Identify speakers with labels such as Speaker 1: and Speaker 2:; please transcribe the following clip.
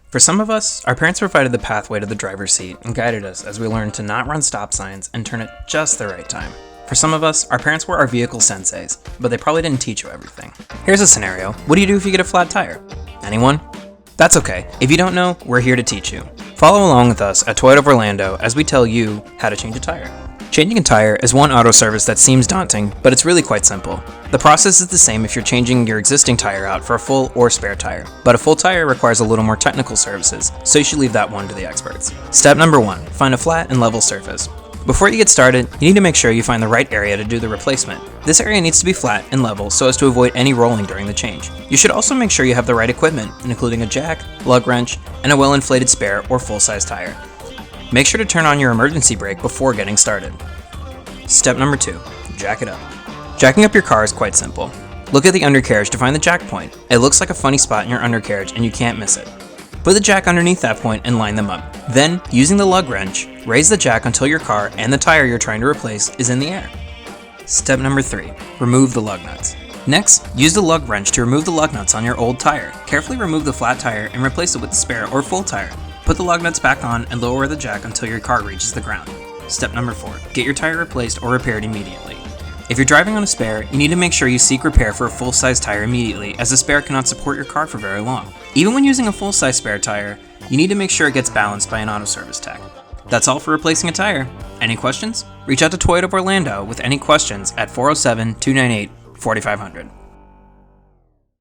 Speaker 1: For some of us, our parents provided the pathway to the driver's seat and guided us as we learned to not run stop signs and turn at just the right time. For some of us, our parents were our vehicle senseis, but they probably didn't teach you everything. Here's a scenario. What do you do if you get a flat tire? Anyone? That's okay. If you don't know, we're here to teach you. Follow along with us at Toyota of Orlando as we tell you how to change a tire. Changing a tire is one auto service that seems daunting, but it's really quite simple. The process is the same if you're changing your existing tire out for a full or spare tire, but a full tire requires a little more technical services, so you should leave that one to the experts. Step number 1, find a flat and level surface. Before you get started, you need to make sure you find the right area to do the replacement. This area needs to be flat and level so as to avoid any rolling during the change. You should also make sure you have the right equipment, including a jack, lug wrench, and a well-inflated spare or full-size tire. Make sure to turn on your emergency brake before getting started. Step number 2, jack it up. Jacking up your car is quite simple. Look at the undercarriage to find the jack point. It looks like a funny spot in your undercarriage and you can't miss it. Put the jack underneath that point and line them up. Then, using the lug wrench, raise the jack until your car and the tire you're trying to replace is in the air. Step number 3, remove the lug nuts. Next, use the lug wrench to remove the lug nuts on your old tire. Carefully remove the flat tire and replace it with the spare or full tire. Put the lug nuts back on and lower the jack until your car reaches the ground. Step number 4, get your tire replaced or repaired immediately. If you're driving on a spare, you need to make sure you seek repair for a full-size tire immediately, as the spare cannot support your car for very long. Even when using a full-size spare tire, you need to make sure it gets balanced by an auto service tech. That's all for replacing a tire. Any questions? Reach out to Toyota of Orlando with any questions at 407-298-4500.